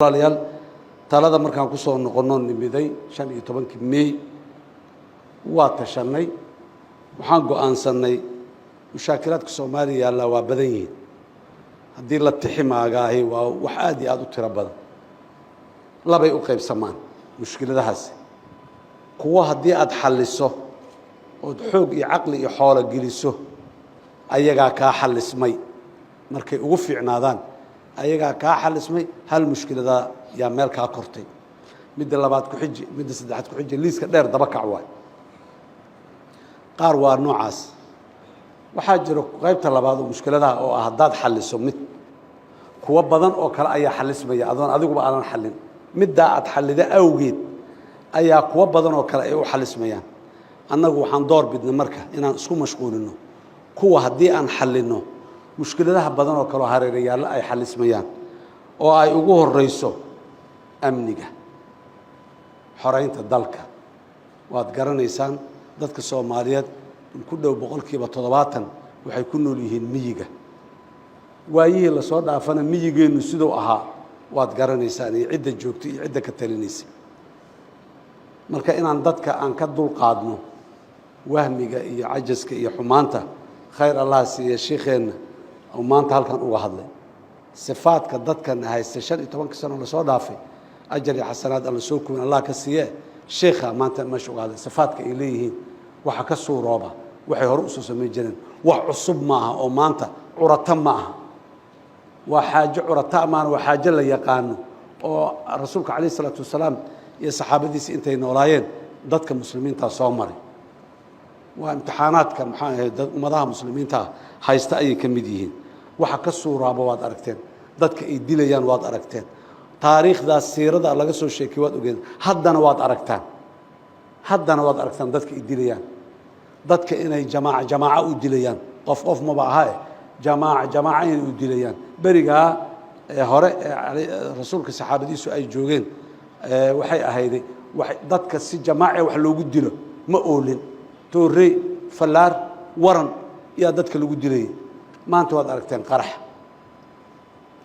Walaalayaal talada markaan ku soo noqono nimiday 15 May waa tashanay waxaan go'aansanay mushaakilaadka Soomaaliya la waa badan yihiin hadii la tiximaaga waa wax aad iyo aad u tiro badan labay u qaybsamaan mushkiladahaas kuwa hadii aad xalliso oo xoog iyo aqli iyo xoolo geliso ayaga ka xallismay markay ugu fiicnaadaan ayaga ka xallismay hal mushkilada yaa meel ka kortay mid labaad ku xiji mid saddexaad ku xiji liiska dheer daba kac waay qaar waa noocaas waxa jiro qaybta labaad oo mushkiladaha oo ah hadaad xalliso mid kuwa badan oo kale ayaa xallismaya adoon adiguba aanan xallin midda aad xallida awgeed ayaa kuwa badan oo kale ay u xallismayaan annagu waxaan door bidnay marka inaan isku mashquulino kuwa hadii aan xallino mushkiladaha badan oo kale hareerayaal ay xallismayaan oo ay ugu horeyso amniga xoreynta dalka waad garanaysaan dadka Soomaaliyeed ku dhow 70% waxay ku nool yihiin miyiga waayihii la soo dhaafana miyigeenu sidoo ahaa waad garanaysaan cidda joogto iyo cidda ka talinaysa marka inaan dadka aan ka dul qaadno wahmiga iyo cajiska iyo xumaanta khayr Allah siiyo sheekheena oo maanta halkan uga hadlay sifaadka dadkan haysta 15 sano la soo dhaafay ajar iyo xasanaad alla soo kuun Allah ka siiyo sheekha maanta ma soo qaaday sifaadka ay leeyihiin waxa ka soo rooba waxay hore u soo sameeyeen jireen wax cusub ma aha oo maanta curata ma aha waa xaajo curata ma aha waa xaajo la yaqaan oo rasuulka kaleey salaatu wasalaam iyo saxaabadiisa intay noolaayeen dadka muslimiinta soo maray waa imtixaanaadka maxaa ahayd ummadaha muslimiinta haysta ay ka mid yihiin waxa ka soo raaba waad aragteen dadka ay dilayaan waad aragteen taariikhda siirada laga soo sheekay waad ogeed haddana waad aragtaan dadka ay dilayaan dadka inay jamaaca u dilayaan qof ma baahay jamaaca inay u dilayaan bariga hore rasuulka saxaabadiisu ay joogeen waxay ahayd dadka si jamaaca wax loogu dilo ma oolin toorey falaar waran iyo dadka lagu dilay maanta waad aragteen qarax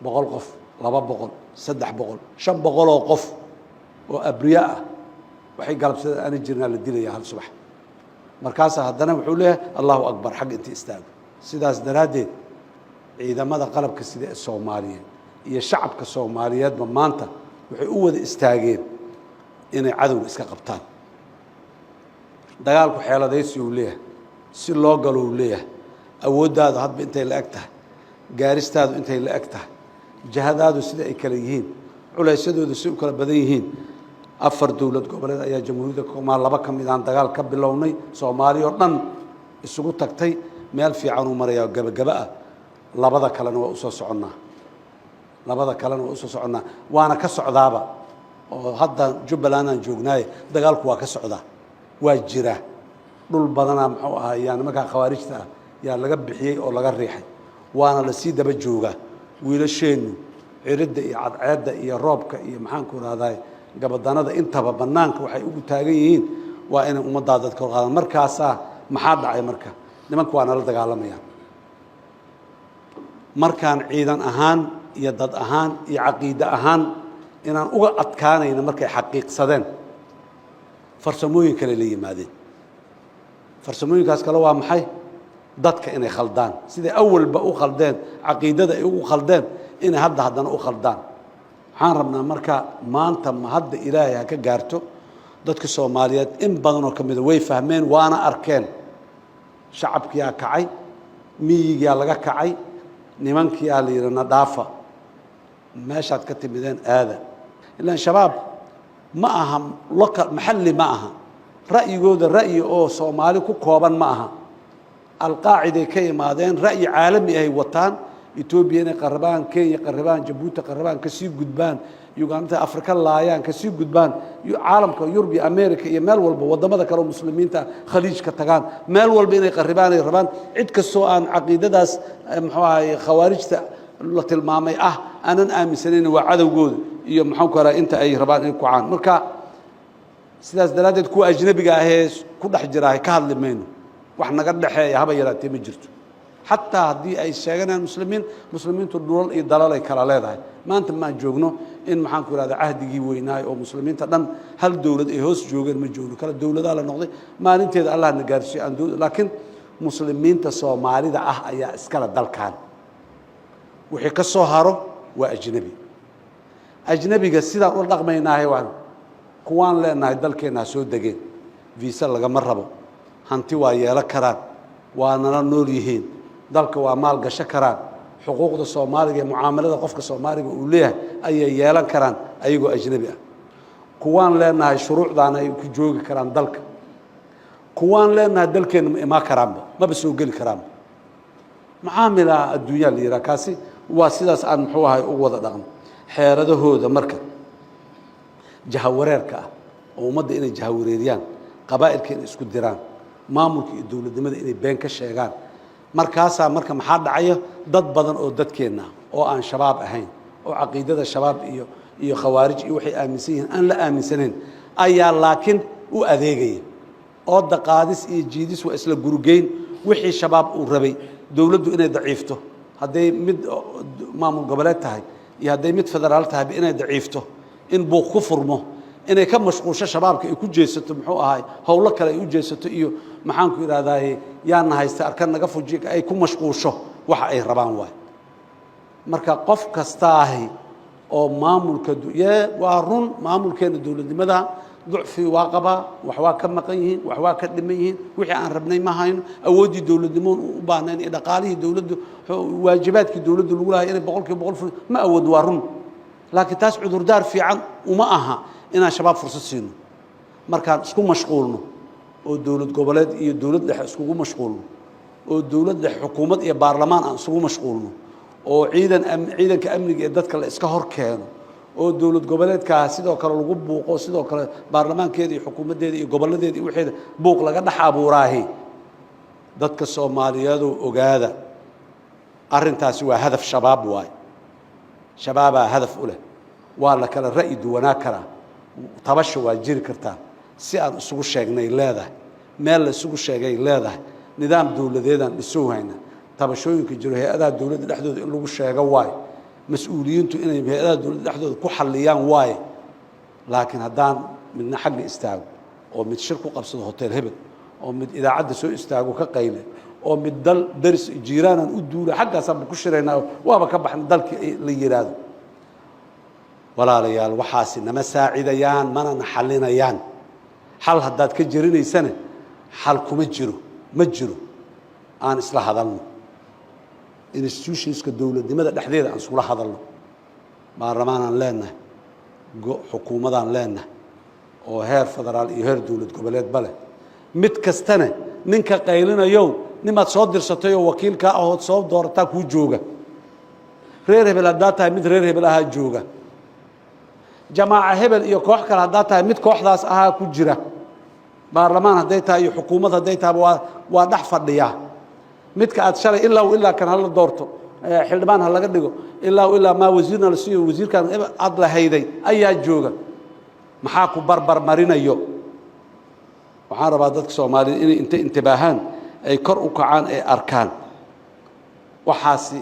100 qof 200 300 500 oo qof oo abriya ah waxay galabsadeen aan jirnaa la dilaya hal subax markaas haddana wuxuu leeyahay Allahu akbar xaq inta istaago sidaas daraadeed ciidamada qalabka sida Soomaaliyeed iyo shacabka Soomaaliyeed maanta waxay u wada istaageen inay cadowga iska qabtaan dagaalku xeeladaysi uu leeyahay si loo galo uu leeyahay awoodaadu hadba intay la eg tahay gaaristaadu intay la eg tahay jihadaadu sida ay kala yihiin culaysadoodu si u kala badan yihiin afar dawlad goboleed ayaa jamhuuriyadda Koomaal laba ka mid ah dagaal ka bilownay Soomaaliya oo dhan isugu tagtay meel fiican uu marayaa gabagaba ah labada kalena waa u soo soconnaa waana ka socdaaba oo hadda Jubbaland aan joognaay dagaalku waa ka socdaa waa jira dhul badana muxuu ahaa yaan marka khawaarijta yaa laga bixiyay oo laga riixay waana la sii daba jooga wiilasheenu ciridda iyo cadceedda iyo roobka iyo maxaan ku raadaay gabadanada intaba banaanka waxay ugu taagan yihiin waa in ummadda dadka qaadan markaas maxaa dhacay marka nimanku waa nala dagaalamayaan markaan ciidan ahaan iyo dad ahaan iyo caqiida ahaan inaan uga adkaanayna markay xaqiiqsadeen farsamooyin kale la yimaadeen farsamooyinkaas kale waa maxay dadka inay khaldaan sida awalba u khaldeen caqiidada ay ugu khaldeen inay haddana u khaldaan waxaan rabnaa marka maanta ma hadda Ilaahay ka gaarto dadka Soomaaliyeed in badan oo kamid way fahmeen waana arkeen shacabkiya kacay miyiga laga kacay nimankiya la yirana dhaafa meeshaad ka timideen aada ilaa shabaab ma aha local maxalli ma aha ra'yigooda ra'yi oo Soomaali ku kooban ma aha alqaacida ka yimaadeen ra'yi caalami ah wataan Ethiopia inay qarabaan Kenya qarabaan Djibouti qarabaan ka sii gudbaan Uganda Afrika laayaan ka sii gudbaan caalamka Yurub iyo America iyo meel walba wadamada kale muslimiinta khaliijka tagaan meel walba inay qarabaan ay rabaan cid kastoo aan caqiidadaas muxuu ahay khawaarijta la tilmaamay aanan aaminsanayn waa cadawgooda iyo maxaan ku raay inta ay rabaan in ku caan marka sidaas daraadeed ku ajnabiga ah ku dhex jira ka hadlimayno wax naga dhaxeeya haba yaraatee ma jirto حتى هذه أي شيء أنا مسلمين دول يدلالي كلا لهذا ما أنت ما جوجنو إن محن كل هذا عهد جيويناي أو مسلمين تدم هل دولة إيهوس جوجر مجول كلا دولة على نقطة ما ننتهي الله نجارشي عن دولة لكن مسلمين تصومالي ده أيا إسكال دال كان وحكسو هارب وأجنبي أجنبي قصيدة أول رقم يناهي وان كوان لنا دال كنا سود دقين فيسا لقى مربو هنتي ويا كران وانا نوريهين دالك ومال قشكران حقوق الصومالية معاملة قفك الصومالية وليه أي يالان كران أيجو أجنبي كوان لنا شروع دانا يجوج كران دالك كوان لنا دالك ما كرام ما بسوق الكرام معاملة الدنيا اللي ركاسي واسيداس أن حوها أوضة دعم حيرده هو ذا مركب جهوريرك ومد إني جهوريريان قبائل كين اسكو ديران maamulka iyo dawladnimada inay been ka sheegaan markaasa marka maxaa dhacaya dad badan oo dadkeena oo aan shabaab ahayn oo aqeedada shabaab iyo khawaarij iyo waxay aaminsan yihiin aan la aaminsaneyn ayaa laakiin u adeegaya oo daqaadis iyo jiidis waa isla gurugeyn wixii shabaab uu rabay dawladdu inay daciifto haday mid maamul goboleed tahay iyo haday mid federaal tahay inay daciifto in buu ku furmo inay ka mashquusho shabaabka ay ku jeesato muxuu ahay howlo kale ay u jeesato iyo maxaan ku iraadahay yaan haysta arkan naga fujiga ay ku mashquusho waxa ay rabaan waay marka qof kasta ahi oo maamulka waa run maamulkeena dawladnimada ducfi waa qaba wax waa ka maqan yihiin wax waa ka dhiman yihiin wixii aan rabnay ma hayno awoodii dawladnimo u baahneen ee dhaqaalihii dawladdu waajibaadkii dawladdu lagu lahaay inay 100% ma awood waa run laakiin taas cudurdaar fiican uma aha inaan shabaab fursad siino markaan isku mashquulno oo dawlad goboleed iyo dawlad dhexe iskugu mashquulno oo dawlad dhexe xukuumad iyo baarlamaan aan isugu mashquulno oo ciidanka amniga ee dadka la iska hor keeno oo dawlad goboleedka sidoo kale lagu buuqo sidoo kale baarlamaankeeda iyo xukuumadeeda iyo goboladeeda iyo wixii buuq laga dhax abuuraahay dadka Soomaaliyeed oo ogaada arintaasi waa hadaf shabaab waay shabaaba hadaf u leh waa la kala ra'yi duwanaa kara tabasho waa jiri kartaa si aan isugu sheegnay leedahay meel la isugu sheegay leedahay nidaam dawladeedan dhisoo hayna tabashooyinka jiro hay'adaha dawladda dhexdooda in lagu sheego waay mas'uuliyiintu inay hay'adaha dawladda dhexdooda ku xalliyaan waay laakiin haddaan midna xagga istaago oo mid shir ku qabsado hotel hebel oo mid idaacadda soo istaago ka qayle oo mid dal daris jiiraanan u duula xaggaas aan ku shiraynaa waaba ka baxna dalkii la yiraahdo walaalayaal waxaasi nama saacidayaan mana xalinayaan xal hadaad ka jirinaysana xal kuma jiro ma jiro aan isla hadalno institutionska dawladnimada dhexdeeda aan isula hadalno baarlamaanaan leenahay xukuumadaan leenahay oo heer federaal iyo heer dawlad goboleed bale mid kastana ninka qaylinayo nimaad soo dirsatay oo wakiilka ahood soo doorataa ku jooga reer hebel hadaa tahay mid reer hebel ahaa jooga جماعة هبل iyo koox kale hadaa tahay mid kooxdaas aha ku jira baarlamaan haday tahay iyo xukuumad haday tahay waa dhax fadhiya midka aad shalay ilaa kan hal doorto xildhibaan hal laga dhigo ilaa ma wasiirna la siiyo wasiirkan aad la hayday ayaa jooga maxaa ku barbar marinayo waxaan rabaa dadka Soomaaliyeed inay intibaahan ay kor u kacaan ay arkaan waxaasi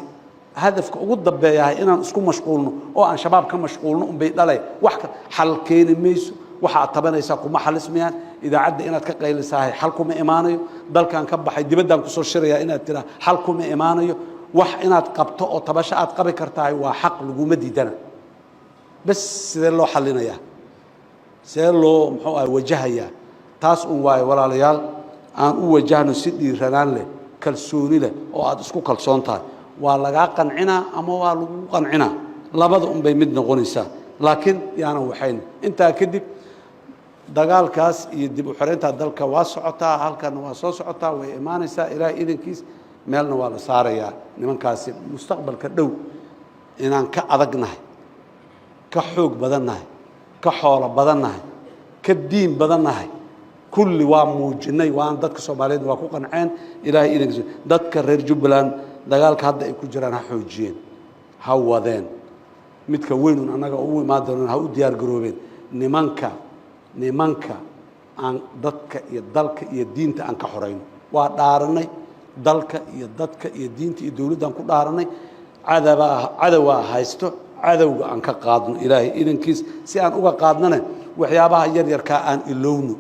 هدفك ugu dambeeyahay inaan isku mashquulno oo aan shabaab ka mashquulno bay dhalay wax xal keenin mayso waxa tabanaysa kuma xalismayaan idaacadda inaad ka qaylisahay xal kuma imaanayo dalkan ka baxay dibaddan ku soo shiraya inaad tira xal kuma imaanayo wax inaad qabto oo tabasho aad qabi kartahay waa xaq lagu madidana bas sidee loo xalinaya sidee loo muxuu ah wajahaya taas uu waay walaalayaal aan u wajahno si dhiiranaan leh kalsooni leh oo aad isku kalsoon tahay waa laga qancina ama waa lagu qancina labada bay mid noqonaysaa laakiin yaana waxayn inta kadib dagaalkaas iyo dib u xareynta dalka waa socotaa halkan waa soo socotaa way imaanaysaa ilaa idankiis meelna waa la saaraya nimankaasi mustaqbalka dhow inaan ka adagnahay ka xoog badannahay ka xoolo badannahay ka diin badannahay kulli waa muujinay waan dadka Soomaaliyeed waa ku qanceen ilaa idankiis dadka reer Jubbaland dagaalka hadda ay ku jiraan ha xoojiyeen ha wadeen midka weyn anaga u imaadeen ha u diyaar garoobeen nimanka aan dadka iyo dalka iyo diinta aan ka xoreyno waa dhaaranay dalka iyo dadka iyo diinta iyo dawladda aan ku dhaaranay cadawa haysto cadowga aan ka qaadno ilaahay idankiis si aan uga qaadnana waxyaabaha yar yarka aan ilowno